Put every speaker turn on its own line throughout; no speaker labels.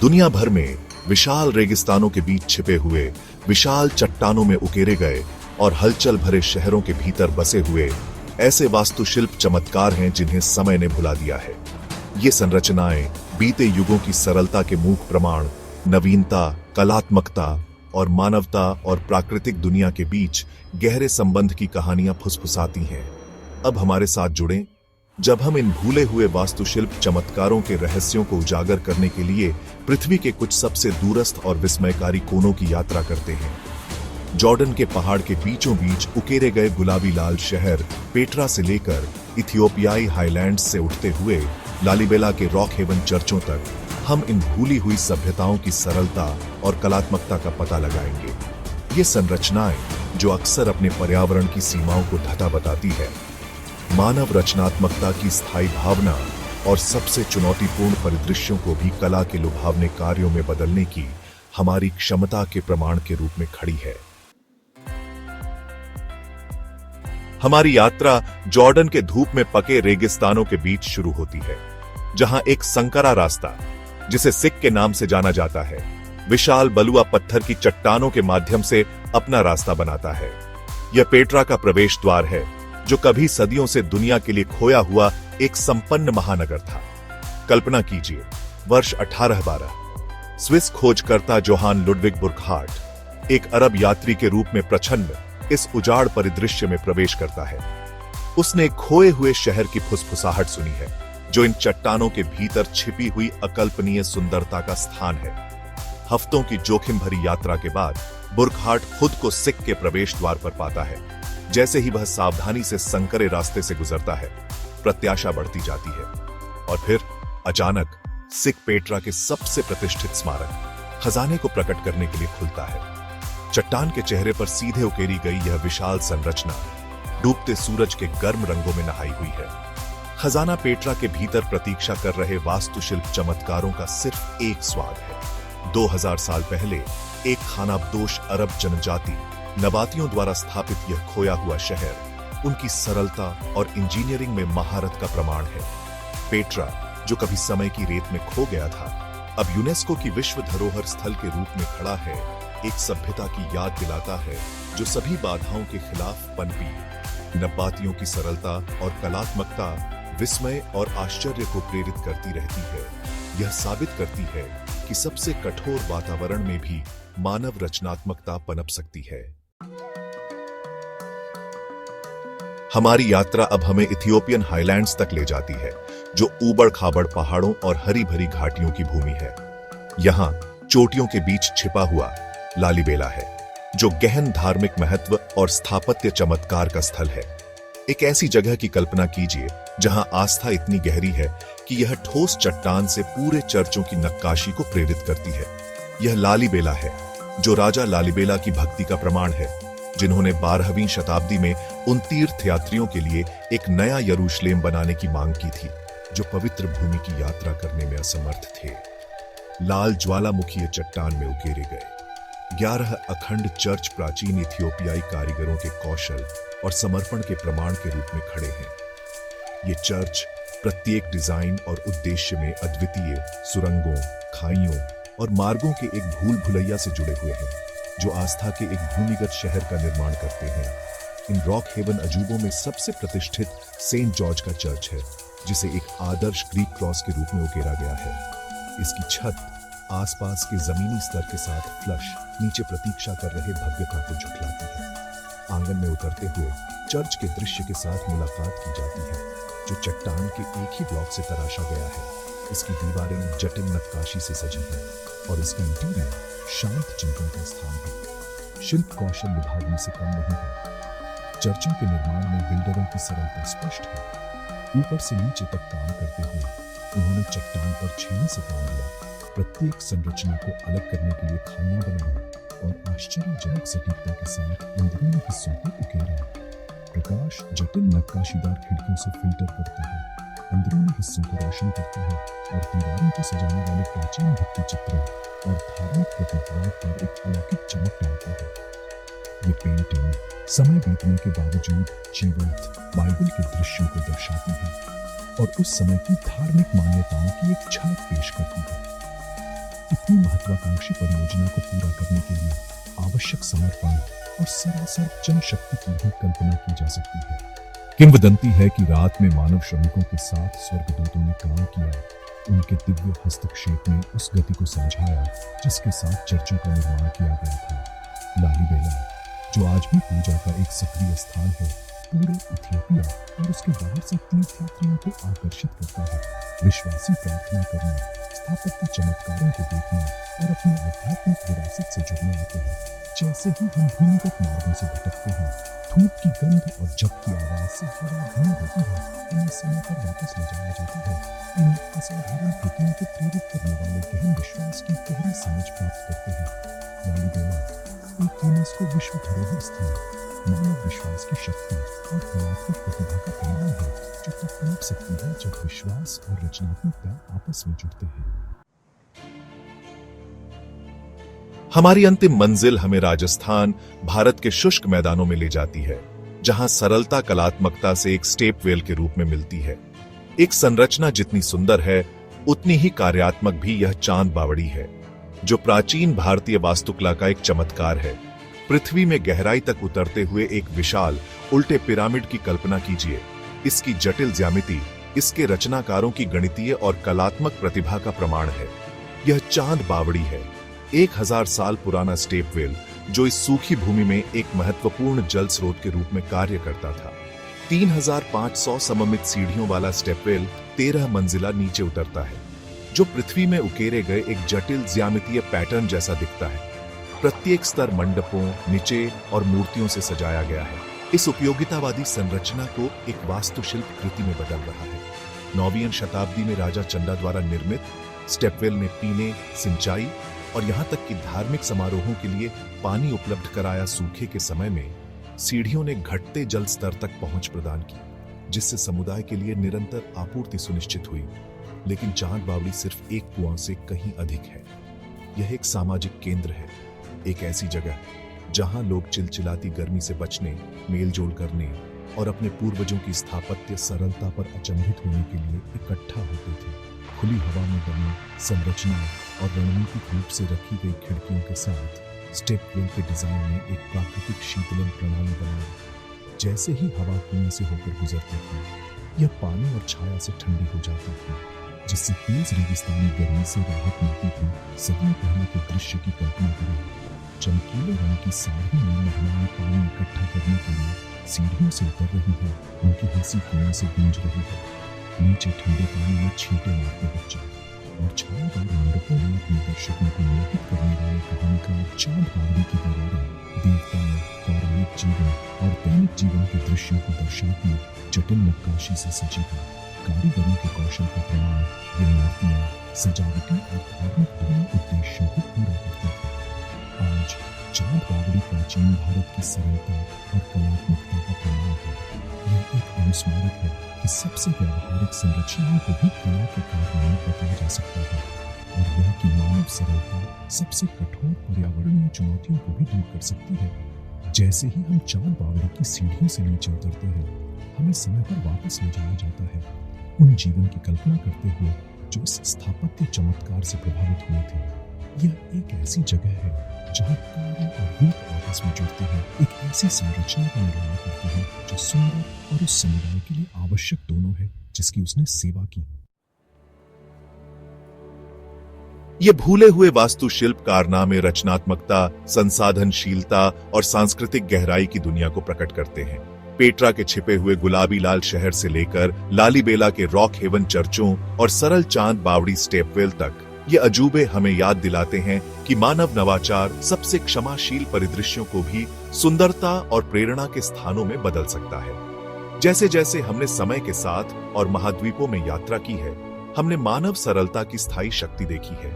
दुनिया भर में विशाल रेगिस्तानों के बीच छिपे हुए, विशाल चट्टानों में उकेरे गए और हलचल भरे शहरों के भीतर बसे हुए ऐसे वास्तुशिल्प चमत्कार हैं जिन्हें समय ने भुला दिया है। ये संरचनाएं बीते युगों की सरलता के मूक प्रमाण, नवीनता, कलात्मकता और मानवता और प्राकृतिक दुनिया के बीच गहरे संबंध की कहानियां फुसफुसाती हैं। अब हमारे साथ जुड़ें जब हम इन भूले हुए वास्तुशिल्प चमत्कारों के रहस्यों को उजागर करने के लिए पृथ्वी के कुछ सबसे दूरस्थ और विस्मयकारी कोनों की यात्रा करते हैं। जॉर्डन के पहाड़ के बीचों बीच उकेरे गए गुलाबी लाल शहर पेट्रा से लेकर इथियोपियाई हाईलैंड्स से उठते हुए लालीबेला के रॉक हेवन चर्चों तक हम इन भूली हुई सभ्यताओं की सरलता और कलात्मकता का पता लगाएंगे। ये संरचनाएं जो अक्सर अपने पर्यावरण की सीमाओं को ढता बताती है, मानव रचनात्मकता की स्थायी भावना और सबसे चुनौतीपूर्ण परिदृश्यों को भी कला के लुभावने कार्यों में बदलने की हमारी क्षमता के प्रमाण के रूप में खड़ी है। हमारी यात्रा जॉर्डन के धूप में पके रेगिस्तानों के बीच शुरू होती है, जहां एक संकरा रास्ता, जिसे सिक के नाम से जाना जाता है, विशाल बलुआ पत्थर की चट्टानों के माध्यम से अपना रास्ता बनाता है। यह पेट्रा का प्रवेश द्वार है, जो कभी सदियों से दुनिया के लिए खोया हुआ एक संपन्न महानगर था। कल्पना कीजिए, वर्ष 1812 स्विस खोजकर्ता जोहान लुडविग बुर्कहार्ट एक अरब यात्री के रूप में प्रछन्न इस उजाड़ परिदृश्य में प्रवेश करता है। उसने खोए हुए शहर की फुसफुसाहट सुनी है, जो इन चट्टानों के भीतर छिपी हुई अकल्पनीय सुंदरता का स्थान है। हफ्तों की जोखिम भरी यात्रा के बाद बुर्कहार्ट खुद को सिक के प्रवेश द्वार पर पाता है। जैसे ही वह सावधानी से संकरे रास्ते से गुजरता है, प्रत्याशा बढ़ती जाती है और फिर अचानक सिक पेट्रा के सबसे प्रतिष्ठित स्मारक खजाने को प्रकट करने के लिए खुलता है। चट्टान के चेहरे पर सीधे उकेरी गई यह विशाल संरचना डूबते सूरज के गर्म रंगों में नहाई हुई है। खजाना पेट्रा के भीतर प्रतीक्षा कर रहे वास्तुशिल्प चमत्कारों का सिर्फ एक स्वाद है। 2000 साल पहले एक खानाबदोश अरब जनजाति नबातियों द्वारा स्थापित यह खोया हुआ शहर उनकी सरलता और इंजीनियरिंग में महारत का प्रमाण है। पेट्रा, जो कभी समय की रेत में खो गया था, अब यूनेस्को की विश्व धरोहर स्थल के रूप में खड़ा है। एक सभ्यता की याद दिलाता है जो सभी बाधाओं के खिलाफ पनपी। नबातियों की सरलता और कलात्मकता विस्मय और आश्चर्य को प्रेरित करती रहती है। यह साबित करती है कि सबसे कठोर वातावरण में भी मानव रचनात्मकता पनप सकती है। हमारी यात्रा अब हमें इथियोपियन हाईलैंड्स तक ले जाती है, जो ऊबड़ खाबड़ पहाड़ों और हरी भरी घाटियों की भूमि है। यहाँ चोटियों के बीच छिपा हुआ लालीबेला है, जो गहन धार्मिक महत्व और स्थापत्य चमत्कार का स्थल है। एक ऐसी जगह की कल्पना कीजिए जहां आस्था इतनी गहरी है कि यह ठोस चट्टान से पूरे चर्चों की नक्काशी को प्रेरित करती है। यह लालीबेला है, जो राजा लालीबेला की भक्ति का प्रमाण है, जिन्होंने 12वीं शताब्दी में उन तीर्थयात्रियों के लिए एक नया यरूशलेम बनाने की मांग की थी, जो पवित्र भूमि की यात्रा करने में असमर्थ थे। लाल ज्वालामुखी चट्टान में उकेरे गए 11 अखंड चर्च प्राचीन इथियोपियाई कारीगरों के कौशल और समर्पण के प्रमाण के रूप में खड़े हैं। ये चर्च प्रत्येक डिजाइन और उद्देश्य में अद्वितीय सुरंगों, खाइयों और मार्गों के एक भूल भुलैया से जुड़े हुए हैं, जो आस्था के एक भूमिगत शहर का निर्माण करते हैं। इन रॉक हेवन अजूबों में सबसे प्रतिष्ठित सेंट जॉर्ज का चर्च है, जिसे एक आदर्श ग्रीक क्रॉस के रूप में उकेरा गया है। इसकी छत आसपास के जमीनी स्तर के साथ फ्लश नीचे प्रतीक्षा कर रहे भव्यता को झुठलाती है। आंगन में उतरते हुए चर्च के दृश्य के साथ मुलाकात की जाती है, जो चट्टान के एक ही ब्लॉक से तराशा गया है। इसकी दीवारें जटिल नक्काशी से सजी हैं और इसका इंटीरियर शांत चिंतन का स्थान है। शिल्प कौशल लुभावने से कम नहीं है। चर्चों के निर्माण में बिल्डरों की सरलता स्पष्ट है। ऊपर से नीचे तक काम करते हुए उन्होंने चट्टान पर छेनी से काम लिया, प्रत्येक संरचना को अलग करने के लिए खामियां बनाई और आश्चर्यजनक सटीकता के साथ अंदरूनी हिस्सों को उकेरा। प्रकाश जटिल नक्काशीदार खिड़कियों से फिल्टर करता है, अंदरूनी हिस्सों को रोशन करता है और दीवारों को सजाने वाले प्राचीन भित्ति चित्रों और धार्मिक प्रतीकवाद पर एक अलौकिक चमक डालता है। ये पेंटिंग समय बीतने के बावजूद जीवंत बाइबल के दृश्यों को दर्शाती है और उस समय की धार्मिक मान्यताओं की एक झलक पेश करती है।
महत्वाकांक्षी परियोजना को पूरा करने के लिए आवश्यक समर्पण और सरासर जनशक्ति की भी कल्पना की जा सकती है। किंवदंती है कि रात में मानव श्रमिकों के साथ स्वर्गदूतों ने काम किया, उनके दिव्य हस्तक्षेप ने उस गति को समझाया जिसके साथ चर्चों का निर्माण किया गया था। लालीबेला, जो आज भी पूजा का एक सक्रिय स्थान है, पूरे इथियोपिया और उसके बाहर से तीर्थयात्रियों को आकर्षित करता है। विश्वासी प्रार्थना करने, स्थापत्य चमत्कारों को देखने और अपनी आध्यात्मिक विरासत से जुड़ने आते हैं। जैसे ही हम भूमिगत मार्गों से भटकते हैं, धूप की गंध और जप की आवाज से हवा धीमी होती है, हमें समय पर वापस ले जाया जाता है। इन असाधारण कृतियों को प्रेरित करने वाले गहन विश्वास की गहरी समझ प्राप्त करते हैं। लालीबेला एक यूनेस्को विश्व धरोहर स्थल मानव विश्वास की शक्ति और कलात्मक प्रतिभा का प्रमाण है, जो तब पनप सकती है जब विश्वास और रचनात्मकता आपस में जुड़ते हैं।
हमारी अंतिम मंजिल हमें राजस्थान, भारत के शुष्क मैदानों में ले जाती है, जहां सरलता कलात्मकता से एक स्टेप वेल के रूप में मिलती है। एक संरचना जितनी सुंदर है, उतनी ही कार्यात्मक भी यह चांद बावड़ी है, जो प्राचीन भारतीय वास्तुकला का एक चमत्कार है। पृथ्वी में गहराई तक उतरते हुए एक विशाल उल्टे पिरामिड की कल्पना कीजिए। इसकी जटिल ज्यामिति इसके रचनाकारों की गणितीय और कलात्मक प्रतिभा का प्रमाण है। यह चांद बावड़ी है, 1000 साल पुराना स्टेप वेल, जो इस सूखी भूमि में एक महत्वपूर्ण जल स्रोत के रूप में कार्य करता था। 3500 सममित सीढ़ियों वाला स्टेप वेल 13 मंजिला नीचे उतरता है, जो पृथ्वी में उकेरे गए एक जटिल ज्यामितीय पैटर्न जैसा दिखता है। प्रत्येक स्तर मंडपों, निचे और मूर्तियों से सजाया गया है। इस उपयोगितावादी संरचना को एक वास्तुशिल्प कृति में बदल रहा है। 9वीं शताब्दी में राजा चंदा द्वारा निर्मित स्टेपवेल ने पीने, सिंचाई और यहां तक कि धार्मिक समारोहों के लिए पानी उपलब्ध कराया। सूखे के समय में सीढ़ियों ने घटते जल स्तर तक पहुंच प्रदान की, जिससे समुदाय के लिए निरंतर आपूर्ति सुनिश्चित हुई। लेकिन चांद बावड़ी सिर्फ एक कुआं से कहीं अधिक है। यह एक सामाजिक केंद्र है, एक ऐसी जगह जहां लोग चिलचिलाती गर्मी से बचने, मेलजोल करने और अपने पूर्वजों की स्थापत्य सरलता पर अचंभित होने के लिए इकट्ठा होते थे। खुली हवा में बनी संरचना और रणनीतिक रूप से रखी गई खिड़कियों के साथ स्टेपवेल के डिजाइन में एक प्राकृतिक शीतलन प्रणाली बनाई। जैसे ही हवा कुएं से होकर गुजरती थी, यह पानी और छाया से ठंडी हो जाती थी, जिससे तेज रेगिस्तानी गर्मी से राहत मिलती थी। सदियों पहले के दृश्य की कल्पना करें। चमकीले रंग की साड़ी में महिलाएं पानी इकट्ठा करने के लिए सीढ़ियों से उतर रही है, उनकी हंसी कुएं से गूंज रही है। नीचे ठंडे पानी में छींटे मारते बच्चे और छायादार मंडपों में अपने दर्शकों को मोहित करने वाले कहानीकार चांद बावड़ी की दीवारें देवताओं, पौराणिक जीवन और दैनिक जीवन के दृश्यों को दर्शाती जटिल नक्काशी से सजी है। कारीगरों के कौशल का प्रमाण ये मूर्तियां सजावटी और धार्मिक दोनों उद्देश्यों को पूरा करती थी। आज चांद बावड़ी प्राचीन भारत की सरलता और कलात्मकता का प्रमाण है। यह एक अनुस्मारक है कि सबसे व्यावहारिक संरचनाओं को भी कला के कार्य में बदला जा सकता है, और यह कि मानव सरलता सबसे कठोर पर्यावरणीय चुनौतियों को भी दूर कर सकती है। जैसे ही हम चांद बावड़ी की सीढ़ियों से नीचे उतरते हैं, हमें समय पर वापस ले जाया जाता है, उन जीवन की कल्पना करते हुए जो इस स्थापत्य चमत्कार से प्रभावित हुए थे। यह एक ऐसी जगह है जहाँ कार्य और रूप आपस में जुड़ते हैं, एक ऐसी संरचना का निर्माण करते हैं जो सुंदर और उस समुदाय के लिए आवश्यक दोनों है जिसकी उसने सेवा की। ये भूले हुए वास्तुशिल्प कारनामे रचनात्मकता, संसाधनशीलता और सांस्कृतिक गहराई की दुनिया को प्रकट करते हैं। पेट्रा के छिपे हुए गुलाबी लाल शहर से लेकर लालीबेला के रॉक हेवन चर्चों और सरल चांद बावड़ी स्टेपवेल तक, ये अजूबे हमें याद दिलाते हैं कि मानव नवाचार सबसे क्षमाशील परिदृश्यों को भी सुंदरता और प्रेरणा के स्थानों में बदल सकता है। जैसे जैसे हमने समय के साथ और महाद्वीपों में यात्रा की है, हमने मानव सरलता की स्थायी शक्ति देखी है।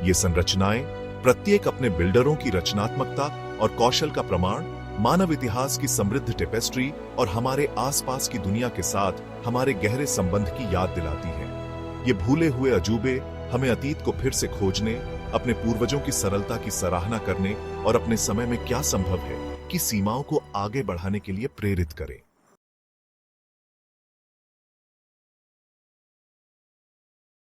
ये संरचनाएं प्रत्येक अपने बिल्डरों की रचनात्मकता और कौशल का प्रमाण, मानव इतिहास की समृद्ध टेपेस्ट्री और हमारे आसपास की दुनिया के साथ हमारे गहरे संबंध की याद दिलाती है। ये भूले हुए अजूबे हमें अतीत को फिर से खोजने, अपने पूर्वजों की सरलता की सराहना करने और अपने समय में क्या संभव है की सीमाओं को आगे बढ़ाने के लिए प्रेरित करें।